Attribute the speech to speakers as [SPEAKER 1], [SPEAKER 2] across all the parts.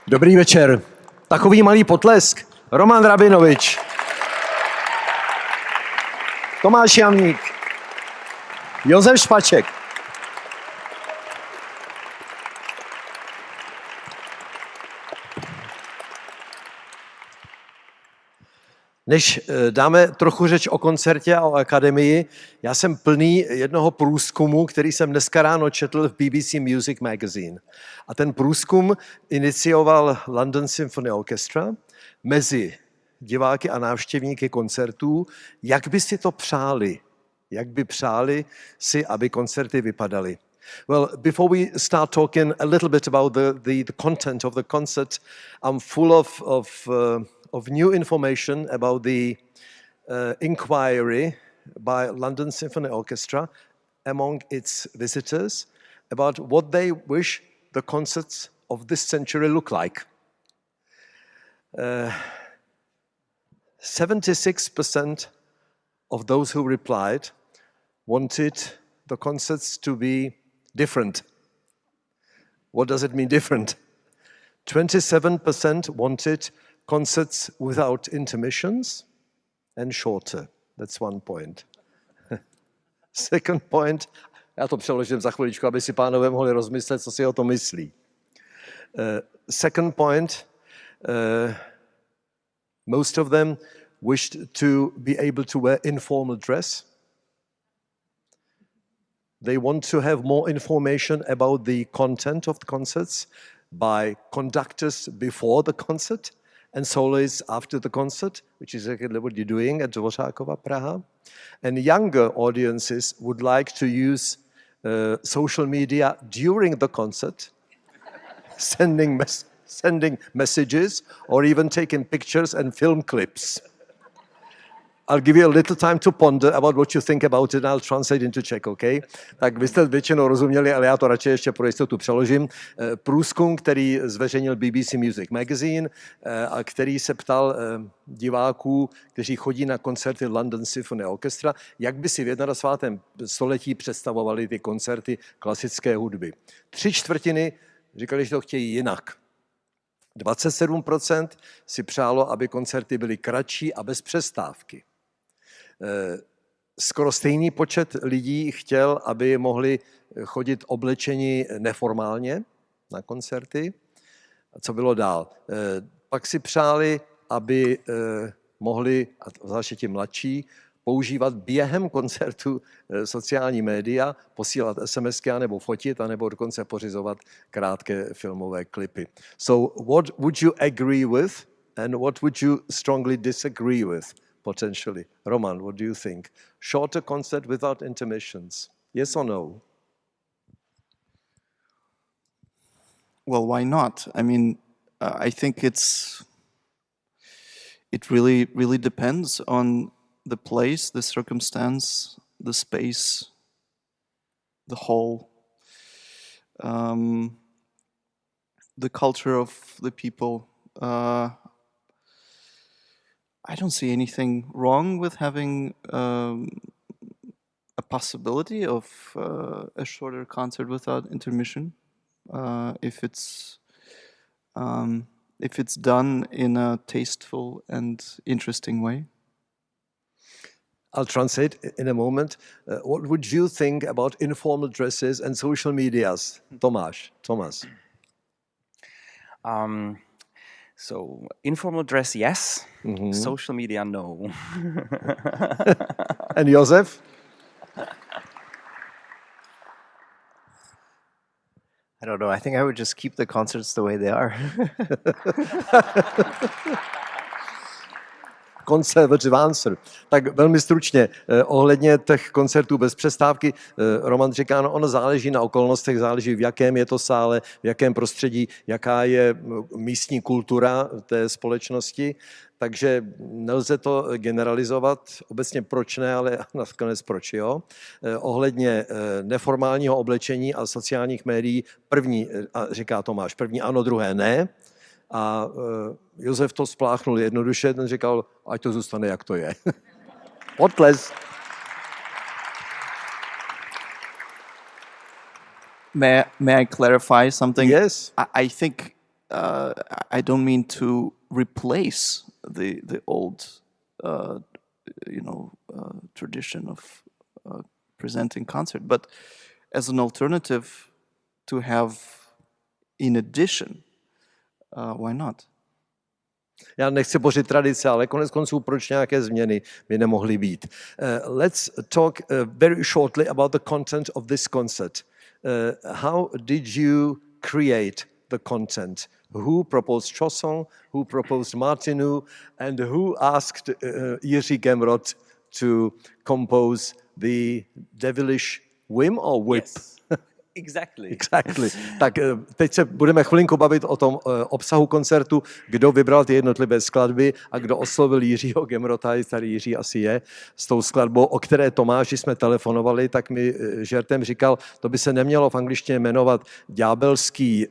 [SPEAKER 1] Dobrý večer. Takový malý potlesk. Roman Rabinovich. Tomáš Jamník. Josef Špaček. Než dáme trochu řeč o koncertě a o Akademii, já jsem plný jednoho průzkumu, který jsem dneska ráno četl v BBC Music Magazine. A ten průzkum inicioval London Symphony Orchestra mezi diváky a návštěvníky koncertů, jak by si to přáli, jak by přáli si, aby koncerty vypadaly. Well, before we start talking a little bit about the content of the concert, I'm full of new information about the inquiry by London Symphony Orchestra among its visitors about what they wish the concerts of this century look like. 76% of those who replied wanted the concerts to be different. What does it mean different? 27% wanted concerts without intermissions and shorter. That's one point. Second point, já to přeložím za chviličku, aby si pánové mohli rozmyslet, co si o tom myslí. Second point, most of them wished to be able to wear informal dress. They want to have more information about the content of the concerts by conductors before the concert and soloists after the concert, which is exactly what you're doing at Dvořákova Praha. And younger audiences would like to use social media during the concert, sending messages or even taking pictures and film clips. I'll give you a little time to ponder about what you think about it and I'll translate into Czech, okay? Tak vy jste většinou rozuměli, ale já to radši ještě pro jistotu přeložím. Průzkum, který zveřejnil BBC Music Magazine a který se ptal diváků, kteří chodí na koncerty London Symphony Orchestra, jak by si v 21. století představovali ty koncerty klasické hudby. 3/4 říkali, že to chtějí jinak. 27% si přálo, aby koncerty byly kratší a bez přestávky. Skoro stejný počet lidí chtěl, aby mohli chodit oblečeni neformálně na koncerty. A co bylo dál? Pak si přáli, aby mohli, a zvláště ti mladší, používat během koncertu sociální média, posílat SMSky nebo fotit, anebo dokonce pořizovat krátké filmové klipy. So what would you agree with and what would you strongly disagree with potentially? Roman, what do you think? Shorter concert without intermissions, yes or no?
[SPEAKER 2] Well, why not? I mean, I think it really depends on the place, the circumstance, the space, the hall, the culture of the people. I don't see anything wrong with having a possibility of a shorter concert without intermission, if it's done in a tasteful and interesting way.
[SPEAKER 1] I'll translate in a moment. What would you think about informal dresses and social medias? Tomáš.
[SPEAKER 3] So informal dress, yes. Mm-hmm. Social media, no.
[SPEAKER 1] And Josef?
[SPEAKER 4] I don't know. I think I would just keep the concerts the way they are.
[SPEAKER 1] Conservative answer. Tak velmi stručně, ohledně těch koncertů bez přestávky, Roman říká, no ono záleží na okolnostech, záleží v jakém je to sále, v jakém prostředí, jaká je místní kultura té společnosti, takže nelze to generalizovat, obecně proč ne, ale nakonec proč jo. Ohledně neformálního oblečení a sociálních médií, první, říká Tomáš, první ano, druhé ne. A Josef to spláchnul jednoduše, ten říkal, ať to zůstane, jak to je. Potlesk.
[SPEAKER 2] May I clarify something?
[SPEAKER 1] Yes.
[SPEAKER 2] I think I don't mean to replace the old, tradition of presenting concert, but as an alternative to have in addition. Why not?
[SPEAKER 1] Já nechci bořit tradice, ale konec konců proč nějaké změny by nemohly být. Let's talk very shortly about the content of this concert. How did you create the content? Who proposed Chausson? Who proposed Martinu? And who asked Jiří Gemrot to compose the devilish whim or whip?
[SPEAKER 3] Yes. Exactly.
[SPEAKER 1] Exactly. Tak teď se budeme chvilinku bavit o tom obsahu koncertu, kdo vybral ty jednotlivé skladby a kdo oslovil Jiřího Gemrota, tady Jiří asi je, s tou skladbou, o které Tomáši jsme telefonovali, tak mi žertem říkal, to by se nemělo v angličtině jmenovat ďábelský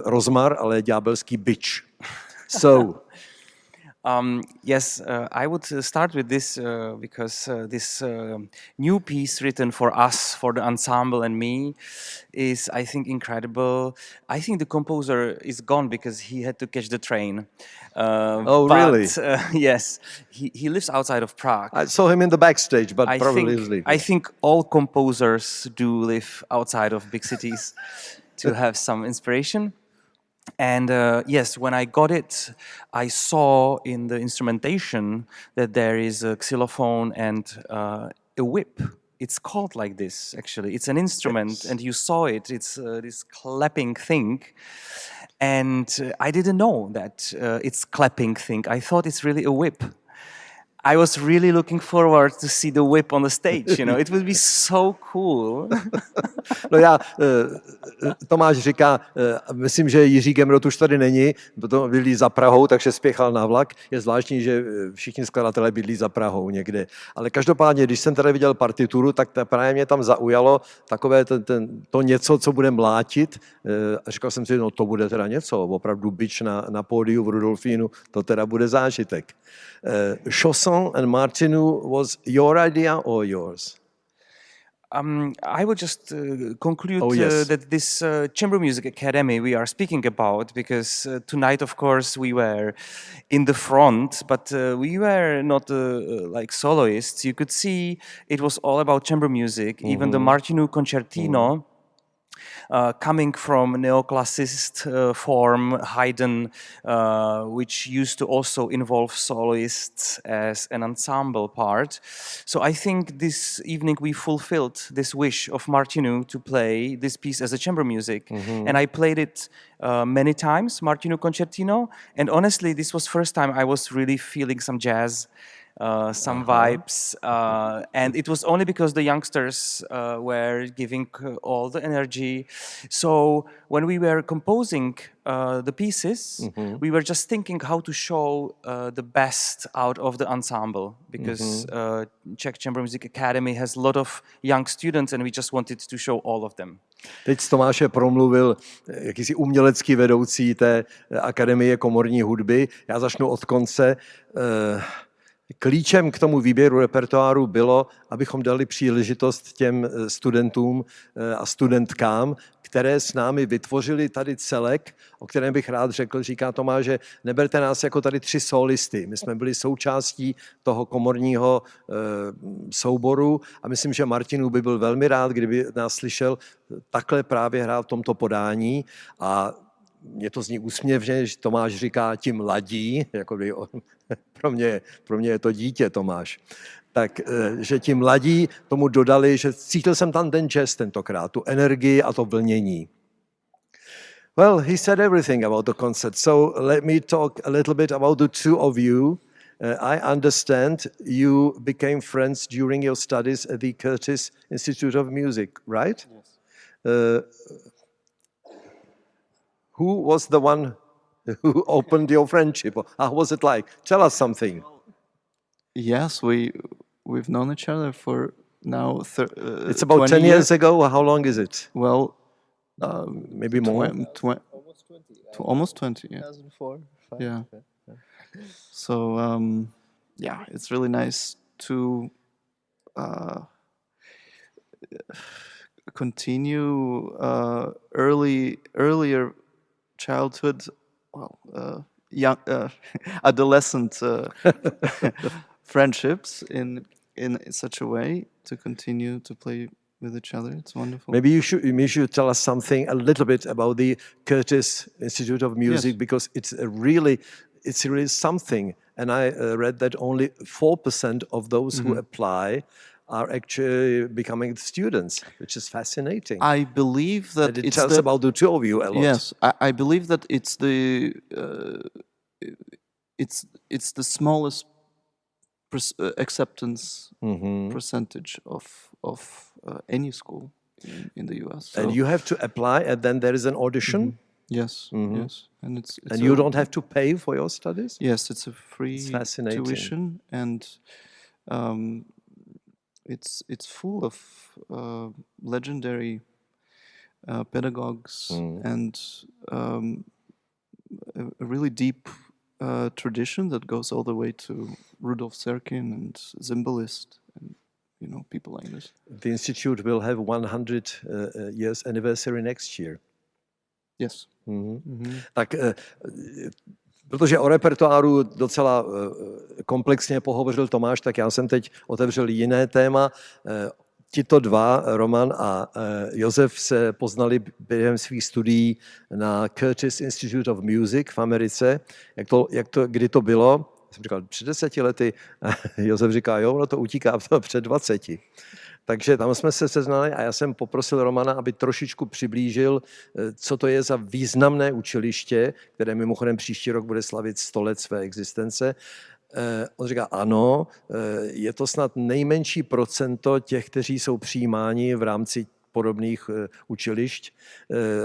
[SPEAKER 1] rozmar, ale ďábelský bič. So...
[SPEAKER 3] Yes, I would start with this because this new piece written for us, for the ensemble and me, is, I think, incredible. I think the composer is gone because he had to catch the train.
[SPEAKER 1] Really?
[SPEAKER 3] Yes, he lives outside of Prague.
[SPEAKER 1] I saw him in the backstage, but probably is leaving.
[SPEAKER 3] I think all composers do live outside of big cities to have some inspiration. And yes, when I got it, I saw in the instrumentation that there is a xylophone and a whip. It's called like this, actually. It's an instrument, yes. And you saw it. It's this clapping thing. And I didn't know that it's clapping thing. I thought it's really a whip. I was really looking forward to see the whip on the stage, It would be so cool.
[SPEAKER 1] No Tomáš říká, myslím, že Jiří Gemrot už tady není, protože bydlí za Prahou, takže spěchal na vlak. Je zvláštní, že všichni skladatelé bydlí za Prahou někde. Ale každopádně, když jsem tady viděl partituru, tak právě mě tam zaujalo takové to něco, co bude mlátit. A říkal jsem si, no to bude teda něco, opravdu bič na pódiu v Rudolfínu, to teda bude zážitek. Chausson and Martinu was your idea or yours?
[SPEAKER 3] I would just conclude
[SPEAKER 1] yes.
[SPEAKER 3] that this Chamber Music Academy we are speaking about, because tonight, of course, we were in the front, but we were not like soloists. You could see it was all about chamber music, even the Martinu Concertino. Coming from neoclassicist form, Haydn, which used to also involve soloists as an ensemble part. So I think this evening we fulfilled this wish of Martinu to play this piece as a chamber music. And I played it many times, Martinu Concertino, and honestly, this was first time I was really feeling some jazz, some vibes, and it was only because the youngsters were giving all the energy. So when we were composing the pieces, we were just thinking how to show the best out of the ensemble, because Czech Chamber Music Academy has a lot of young students and we just wanted to show all of them.
[SPEAKER 1] Teď z Tomáše promluvil jakýsi umělecký vedoucí té Akademie komorní hudby. Já začnu od konce. Klíčem k tomu výběru repertoáru bylo, abychom dali příležitost těm studentům a studentkám, které s námi vytvořili tady celek, o kterém bych rád řekl, říká Tomáš, že neberte nás jako tady 3 sólisty. My jsme byli součástí toho komorního souboru a myslím, že Martinu by byl velmi rád, kdyby nás slyšel takhle právě hrát v tomto podání. A mně to zní úsměvně, že Tomáš říká ti mladí, jako by pro mě je to dítě Tomáš. Tak, že ti mladí tomu dodali, že cítil jsem tam ten jazz tentokrát, tu energii a to vlnění. Well, he said everything about the concert, so let me talk a little bit about the two of you. I understand you became friends during your studies at the Curtis Institute of Music, right? Yes. Who was the one who opened your friendship? How was it like? Tell us something.
[SPEAKER 2] Yes, we've known each other for now.
[SPEAKER 1] It's about 10 years ago. How long is it?
[SPEAKER 2] Well,
[SPEAKER 1] maybe more.
[SPEAKER 2] Almost 20. Yeah.
[SPEAKER 4] 2004.
[SPEAKER 2] Yeah. So yeah, it's really nice to continue earlier childhood young adolescent friendships in such a way to continue to play with each other. It's wonderful.
[SPEAKER 1] Maybe you should tell us something a little bit about the Curtis Institute of Music,
[SPEAKER 2] Yes.
[SPEAKER 1] because it's really something. And I read that only 4% of those who apply are actually becoming students, which is fascinating.
[SPEAKER 2] I believe that
[SPEAKER 1] And it
[SPEAKER 2] it's
[SPEAKER 1] tells about the two of you a lot.
[SPEAKER 2] Yes, I believe that it's the smallest acceptance percentage of any school in the U.S. So,
[SPEAKER 1] And you have to apply, and then there is an audition.
[SPEAKER 2] yes, yes, and it's
[SPEAKER 1] And you don't have to pay for your studies?
[SPEAKER 2] Yes, it's a free
[SPEAKER 1] It's fascinating.
[SPEAKER 2] tuition, and it's full of legendary pedagogues and a really deep tradition that goes all the way to Rudolf Serkin and Zimbalist and people like this.
[SPEAKER 1] The institute will have 100 years anniversary next year.
[SPEAKER 2] Yes.
[SPEAKER 1] Tak protože o repertoáru docela komplexně pohovořil Tomáš, tak já jsem teď otevřel jiné téma. Tito dva, Roman a Josef, se poznali během svých studií na Curtis Institute of Music v Americe. Kdy to bylo? Jsem říkal, před 10 lety. Josef říká, jo, ono to utíká před 20. Takže tam jsme se seznali a já jsem poprosil Romana, aby trošičku přiblížil, co to je za významné učiliště, které mimochodem příští rok bude slavit 100 let své existence. On říká, ano, je to snad nejmenší procento těch, kteří jsou přijímáni v rámci podobných učilišť,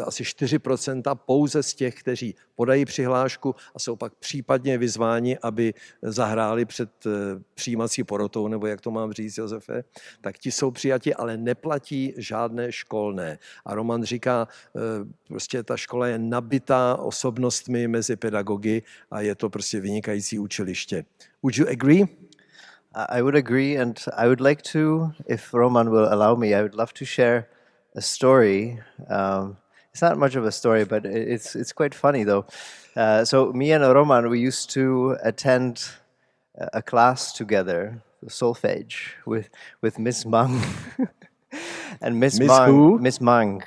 [SPEAKER 1] asi 4% pouze z těch, kteří podají přihlášku a jsou pak případně vyzváni, aby zahráli před přijímací porotou, nebo jak to mám říct, Josefe, tak ti jsou přijati, ale neplatí žádné školné. A Roman říká, prostě ta škola je nabitá osobnostmi mezi pedagogy a je to prostě vynikající učiliště. Would you agree?
[SPEAKER 4] I would agree, and I would like to, if Roman will allow me, I would love to share a story. It's not much of a story, but it's quite funny though. So me and Roman, we used to attend a class together, solfege, with Miss Mang. And Miss Mang,
[SPEAKER 1] who?
[SPEAKER 4] Miss Mang.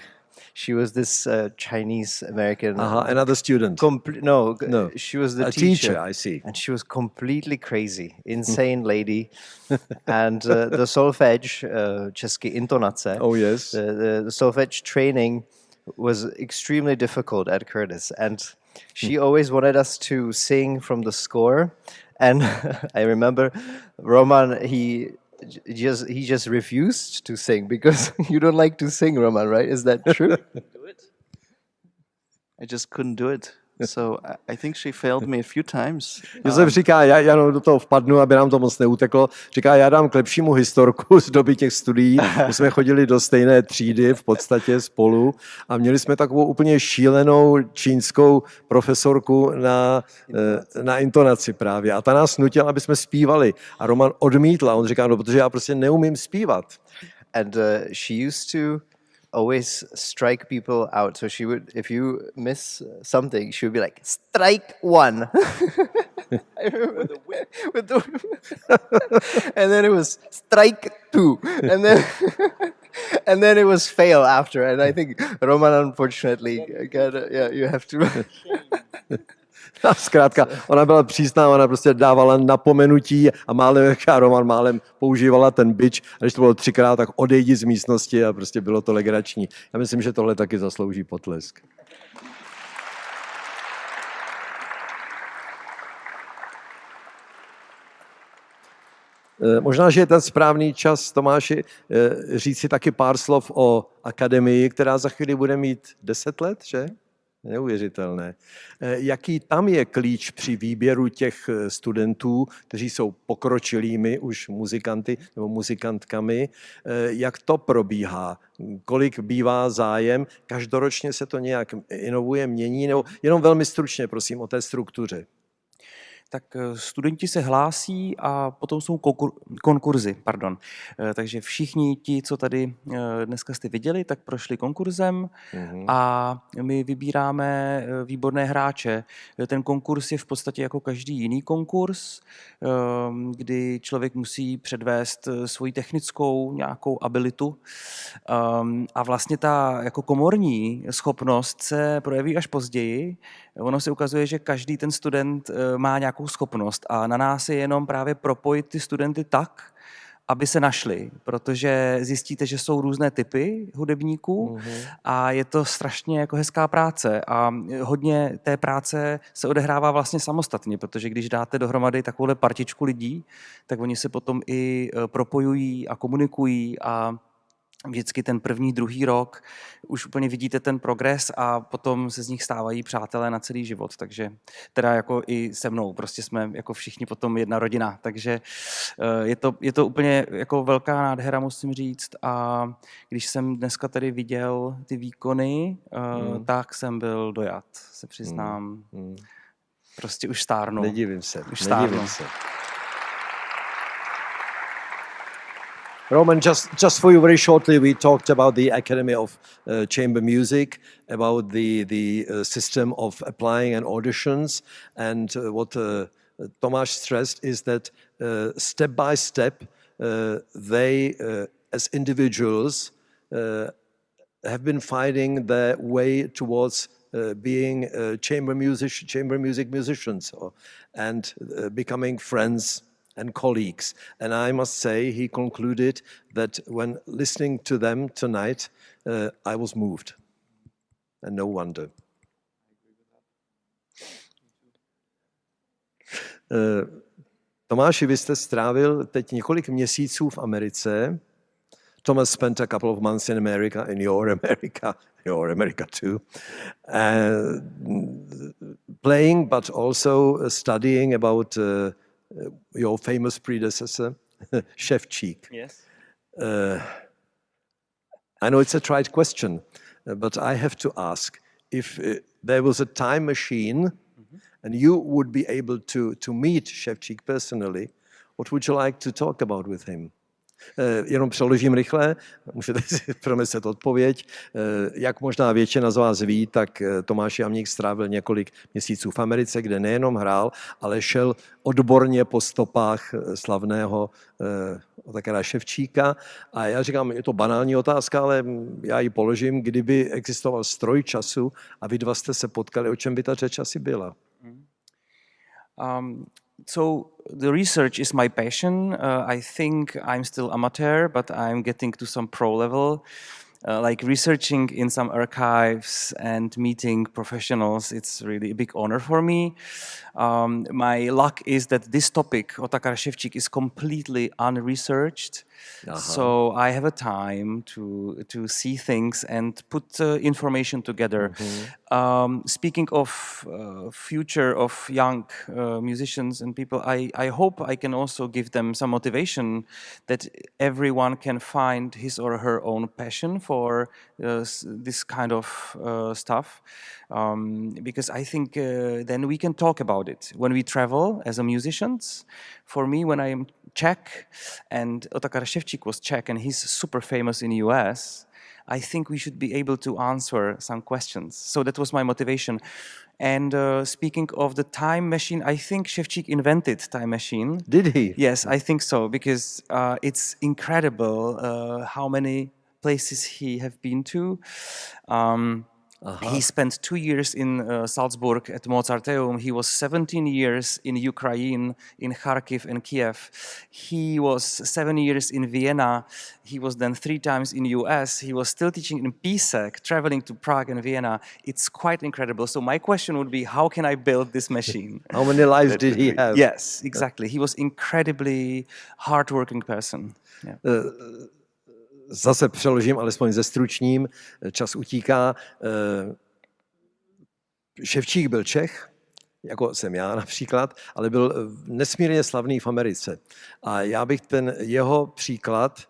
[SPEAKER 4] She was this Chinese American.
[SPEAKER 1] Another student.
[SPEAKER 4] No,
[SPEAKER 1] No.
[SPEAKER 4] she was the
[SPEAKER 1] A
[SPEAKER 4] teacher.
[SPEAKER 1] I see.
[SPEAKER 4] And she was completely crazy, insane lady. And the solfege, česky intonace,
[SPEAKER 1] Oh yes.
[SPEAKER 4] the solfege training was extremely difficult at Curtis. And she always wanted us to sing from the score. And I remember Roman, he just refused to sing because you don't like to sing, Roman, right? Is that true?
[SPEAKER 2] Do it. I just couldn't do it. So I think she failed me a few times.
[SPEAKER 1] Josef říká, já do toho vpadnu, aby nám to moc neuteklo. Říká, já dám k lepšímu historku z doby těch studií. My jsme chodili do stejné třídy v podstatě spolu a měli jsme takovou úplně šílenou čínskou profesorku na intonaci právě. A ta nás nutila, aby jsme zpívali. A Roman odmítl. On říká, no, protože já prostě neumím zpívat.
[SPEAKER 4] And she used to always strike people out. So she would, if you miss something, she would be like, strike one. I remember with the and then it was strike two. And then it was fail after. And I think Roman, unfortunately, you have to.
[SPEAKER 1] A zkrátka, ona byla přísná, ona prostě dávala napomenutí a Roman málem používala ten bič a když to bylo 3krát, tak odejdi z místnosti a prostě bylo to legrační. Já myslím, že tohle taky zaslouží potlesk. Možná, že je ten správný čas, Tomáši, říct si taky pár slov o Akademii, která za chvíli bude mít 10 let, že? Neuvěřitelné. Jaký tam je klíč při výběru těch studentů, kteří jsou pokročilými už muzikanty nebo muzikantkami? Jak to probíhá? Kolik bývá zájem? Každoročně se to nějak inovuje, mění? Nebo jenom velmi stručně, prosím, o té struktuře.
[SPEAKER 3] tak studenti se hlásí a potom jsou konkurzy. Pardon. Takže všichni ti, co tady dneska jste viděli, tak prošli konkurzem a my vybíráme výborné hráče. Ten konkurs je v podstatě jako každý jiný konkurs, kdy člověk musí předvést svoji technickou nějakou abilitu a vlastně ta jako komorní schopnost se projeví až později. Ono se ukazuje, že každý ten student má nějakou schopnost a na nás je jenom právě propojit ty studenty tak, aby se našli, protože zjistíte, že jsou různé typy hudebníků a je to strašně jako hezká práce a hodně té práce se odehrává vlastně samostatně, protože když dáte dohromady takovouhle partičku lidí, tak oni se potom i propojují a komunikují a vždycky ten první, druhý rok už úplně vidíte ten progres a potom se z nich stávají přátelé na celý život, takže teda jako i se mnou, prostě jsme jako všichni potom jedna rodina, takže je to úplně jako velká nádhera, musím říct, a když jsem dneska tady viděl ty výkony, tak jsem byl dojat, se přiznám. Prostě už stárnu.
[SPEAKER 1] Nedivím se.
[SPEAKER 3] Se.
[SPEAKER 1] Roman, just for you very shortly, we talked about the Academy of Chamber Music, about the system of applying and auditions, and what Tomáš stressed is that step by step they, as individuals, have been finding their way towards being chamber music musicians and becoming friends and colleagues. And I must say, he concluded that when listening to them tonight, I was moved. And no wonder. Tomáši, vy jste strávil teď několik měsíců v Americe. Thomas spent a couple of months in America, in your America too, playing, but also studying about your famous predecessor, Ševčík.
[SPEAKER 3] Yes.
[SPEAKER 1] I know it's a trite question, but I have to ask, if there was a time machine and you would be able to meet Ševčík personally, what would you like to talk about with him? Jenom přeložím rychle, můžete si promyslet odpověď. Jak možná většina z vás ví, tak Tomáš Jamník strávil několik měsíců v Americe, kde nejenom hrál, ale šel odborně po stopách slavného Otakara Ševčíka. A já říkám, je to banální otázka, ale já ji položím, kdyby existoval stroj času a vy dva jste se potkali, o čem by ta řeč asi byla?
[SPEAKER 3] So the research is my passion. I think I'm still amateur, but I'm getting to some pro level. Like researching in some archives and meeting professionals, it's really a big honor for me. My luck is that this topic, Otakar Ševčík, is completely unresearched. So I have a time to see things and put information together. Speaking of future of young musicians and people, I hope I can also give them some motivation that everyone can find his or her own passion for this kind of stuff. Because I think then we can talk about it when we travel as a musicians. For me, when I am Czech, and Otakar Ševčík was Czech, and he's super famous in the US, I think we should be able to answer some questions. So that was my motivation. And speaking of the time machine, I think Ševčík invented time machine.
[SPEAKER 1] Did he?
[SPEAKER 3] Yes, I think so, because it's incredible how many places he have been to. He spent 2 years in Salzburg at Mozarteum. He was 17 years in Ukraine, in Kharkiv and Kiev. He was 7 years in Vienna. He was then 3 times in US. He was still teaching in Písek, traveling to Prague and Vienna. It's quite incredible. So my question would be, how can I build this machine?
[SPEAKER 1] How many lives did he have?
[SPEAKER 3] Yes, exactly. He was incredibly hardworking person. Yeah.
[SPEAKER 1] Zase přeložím, alespoň zestručním, čas utíká. Ševčík byl Čech, jako jsem já například, ale byl nesmírně slavný v Americe. A já bych ten jeho příklad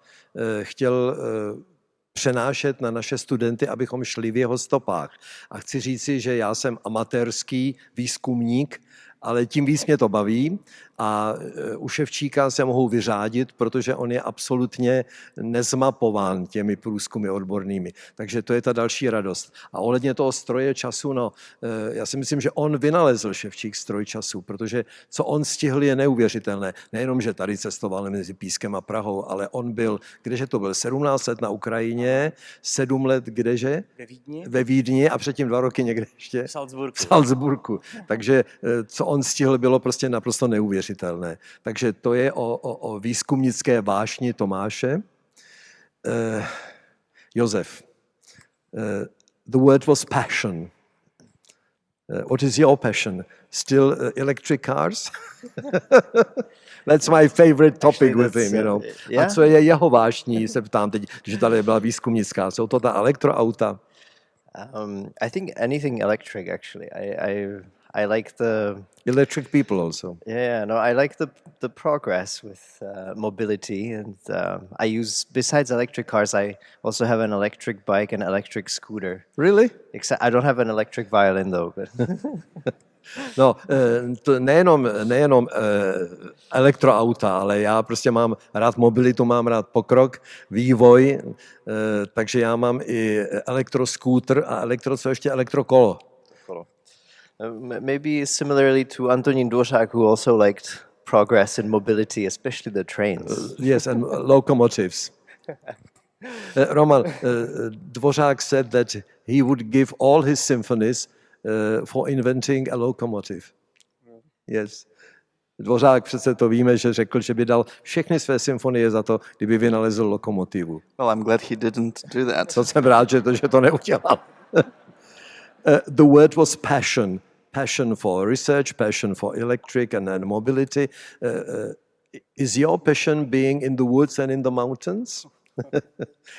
[SPEAKER 1] chtěl přenášet na naše studenty, abychom šli v jeho stopách. A chci říci, že já jsem amatérský výzkumník ale tím víc mě to baví a u Ševčíka se mohou vyřádit, protože on je absolutně nezmapován těmi průzkumy odbornými. Takže to je ta další radost. A ohledně toho stroje času, no, já si myslím, že on vynalezl Ševčík stroj času, protože co on stihl je neuvěřitelné. Nejenom, že tady cestoval mezi Pískem a Prahou, ale on byl, kdeže to byl, 17 let na Ukrajině, 7 let kdeže? Ve Vídni a předtím 2 roky někde ještě v Salzburgu. Takže co on stihl, bylo prostě naprosto neuvěřitelné. Takže to je o výzkumnické vášni Tomáše. Josef, the word was passion. What is your passion? Still electric cars? That's my favorite topic with him, you know. Yeah. A co je jeho vášní, se ptám teď, když tady byla výzkumnická. Jsou to ta elektroauta?
[SPEAKER 4] I think anything electric, actually. I like the
[SPEAKER 1] electric people also.
[SPEAKER 4] Yeah, no, I like the progress with mobility, and I use, besides electric cars, I also have an electric bike and electric scooter.
[SPEAKER 1] Really?
[SPEAKER 4] Except I don't have an electric violin though. But
[SPEAKER 1] no, to nejenom elektroauta, ale já prostě mám rád mobilitu, mám rád pokrok, vývoj, takže já mám i elektroskútr a co ještě elektrokolo.
[SPEAKER 4] Maybe similarly to Antonín Dvořák, who also liked progress and mobility, especially the trains.
[SPEAKER 1] Yes, and locomotives. Roman, Dvořák said that he would give all his symphonies for inventing a locomotive. Yes. Dvořák přece to víme, že řekl, že by dal všechny své symfonie za to, kdyby vynalezl lokomotivu.
[SPEAKER 2] Well, I'm glad he didn't do that.
[SPEAKER 1] To jsem rád, že to neudělal. The word was passion. Passion for research, passion for electric and then mobility. Is your passion being in the woods and in the mountains?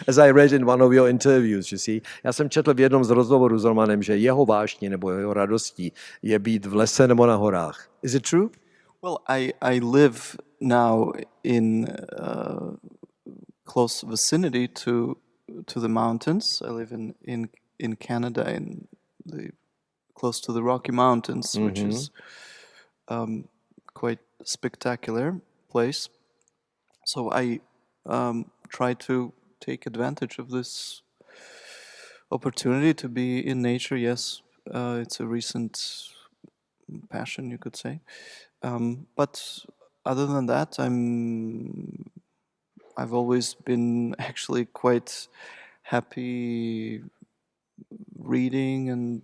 [SPEAKER 1] As I read in one of your interviews, you see. Já jsem četl v jednom z rozhovorů s Romanem, že jeho vášní nebo jeho radostí je být v lese nebo na horách. Is it true?
[SPEAKER 2] Well, I live now in close vicinity to the mountains. I live in Canada, close to the Rocky Mountains, which is quite spectacular place. So I try to take advantage of this opportunity to be in nature. Yes, it's a recent passion, you could say. But other than that, I've always been actually quite happy reading and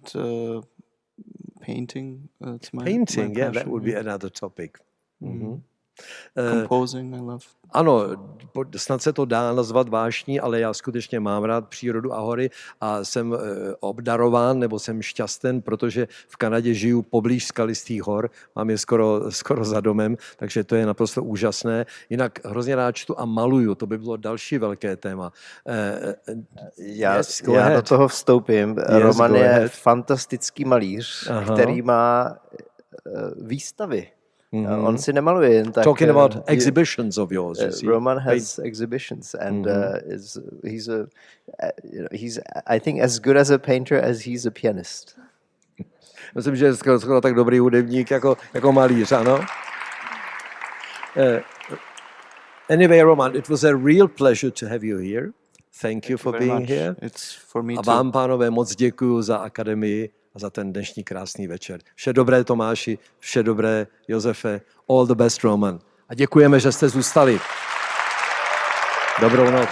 [SPEAKER 2] painting. It's my
[SPEAKER 1] painting,
[SPEAKER 2] my
[SPEAKER 1] yeah, that
[SPEAKER 2] passion,
[SPEAKER 1] would be another topic. Mm-hmm.
[SPEAKER 2] Composing, I love.
[SPEAKER 1] Ano, snad se to dá nazvat vášní, ale já skutečně mám rád přírodu a hory a jsem obdarován nebo jsem šťasten, protože v Kanadě žiju poblíž skalistých hor, mám je skoro za domem, takže to je naprosto úžasné. Jinak hrozně rád čtu a maluju, to by bylo další velké téma.
[SPEAKER 4] Já do toho vstoupím. Roman je fantastický malíř, který má výstavy. Mm-hmm. On si nemaluje jen tak.
[SPEAKER 1] Talking about exhibitions of yours, you see.
[SPEAKER 4] Roman has exhibitions, and he's I think as good as a painter as he's a pianist.
[SPEAKER 1] Myslím, že je skoro tak dobrý hudebník jako malíř, ano. Anyway, Roman, it was a real pleasure to have you here. Thank you for being here.
[SPEAKER 2] It's for me
[SPEAKER 1] a vám, pánové, moc děkuju za Akademii a za ten dnešní krásný večer. Vše dobré, Tomáši, vše dobré, Josefe. All the best, Roman. A děkujeme, že jste zůstali. Dobrou noc.